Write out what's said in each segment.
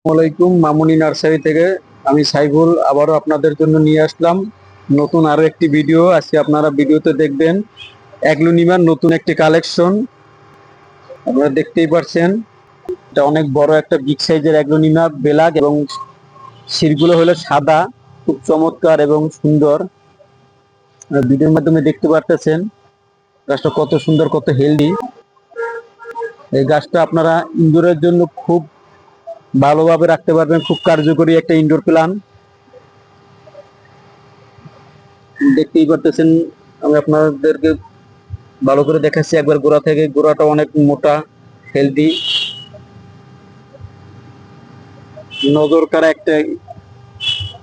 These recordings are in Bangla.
আসসালামাইকুম, মামুনি নার্সারি থেকে আমি সাইফুল আবারও আপনাদের জন্য নিয়ে আসলাম নতুন আরো একটি ভিডিও। আজকে আপনারা ভিডিওতে দেখবেন অ্যাগ্লোনিমার নতুন একটি কালেকশন। আপনারা দেখতেই পাচ্ছেন এটা অনেক বড় একটা বিগ সাইজের অ্যাগ্লোনিমা বেলাগ, এবং শিরগুলো হলো সাদা, খুব চমৎকার এবং সুন্দর। ভিডিওর মাধ্যমে দেখতে পারতেছেন গাছটা কত সুন্দর, কত হেলদি। এই গাছটা আপনারা ইনডোরের জন্য খুব ভালোভাবে রাখতে পারবেন, খুব কার্যকরী একটা ইনডোর প্ল্যান্ট। দেখতেই পারতেছেন, আমি আপনাদেরকে ভালো করে দেখাচ্ছি একবার গোড়া থেকে। গোড়াটা অনেক মোটা, হেলদি, নজর কাড়া একটা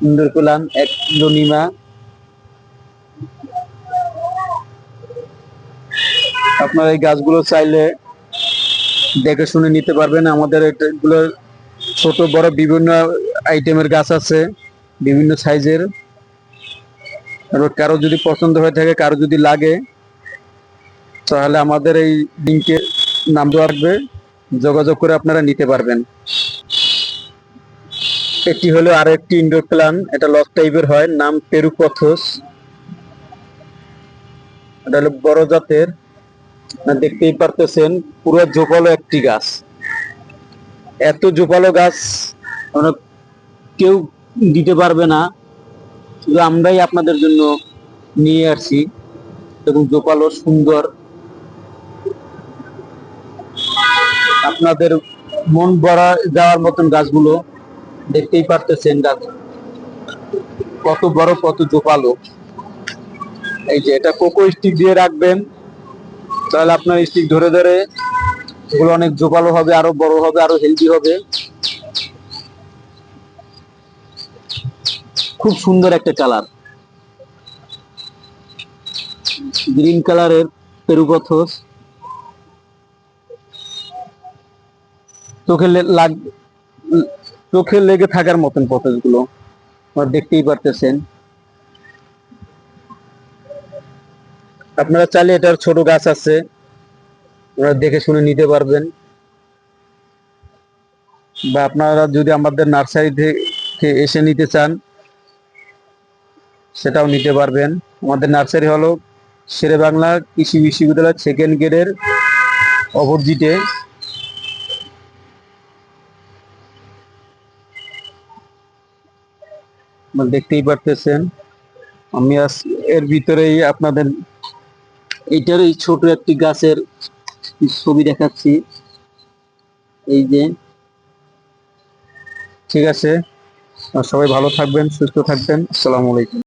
ইনডোর প্ল্যান্ট অ্যাগ্লোনিমা। আপনারা এই গাছগুলো চাইলে দেখে শুনে নিতে পারবেন। আমাদের এগুলো ছোট বড় বিভিন্ন আইটেমের গাছ আছে, বিভিন্ন সাইজের। কারো যদি পছন্দ হয়ে থাকে, কারো যদি লাগে, তাহলে আমাদের এই লিঙ্কে নাম দেওয়া থাকবে, যোগাযোগ করে আপনারা নিতে পারবেন। এটি হলো আরো একটি ইনডোর প্ল্যান্ট, এটা লস টাইপের হয়, নাম পেরুপথস। এটা হলো বড় জাতের। দেখতেই পারতেছেন পুরো জোপালো একটি গাছ। এত জোপালো গাছ মানে কেউ দিতে পারবে না, শুধু আমরাই আপনাদের জন্য নিয়ে আসছি। এবং জোপালো সুন্দর, আপনাদের মন ভরা যাওয়ার মতন গাছগুলো। দেখতেই পারতেছেন গাছ কত বড়, কত জোপালো। এই যে এটা কোকো স্টিক দিয়ে রাখবেন, তাহলে আপনার স্টিক ধরে ধরে এগুলো অনেক জোপালো হবে, আরো বড় হবে, আরো হেলদি হবে। খুব সুন্দর একটা কালার, গ্রিন কালারের পেরুপথস। চোখে চোখে লেগে থাকার মতন পথস গুলো দেখতেই পারতেছেন। আপনারা চাইলে এটার ছোট গাছ আছে, আপনারা দেখে শুনে নিতে পারবেন, বা আপনারা যদি আমাদের নার্সারি থেকে এসে নিতে চান সেটাও নিতে পারবেন। আমাদের নার্সারি হলো শেরেবাংলা কৃষি বিশ্ববিদ্যালয় সেকেন্ড গেটের অপোজিটে। দেখতেই পারতেছেন আমি এর ভিতরেই আপনাদের এইটার এই ছোট একটি গাছের ছবি দেখাচ্ছি। এই যে, ঠিক আছে, সবাই ভালো থাকবেন, সুস্থ থাকবেন। আসসালামু আলাইকুম।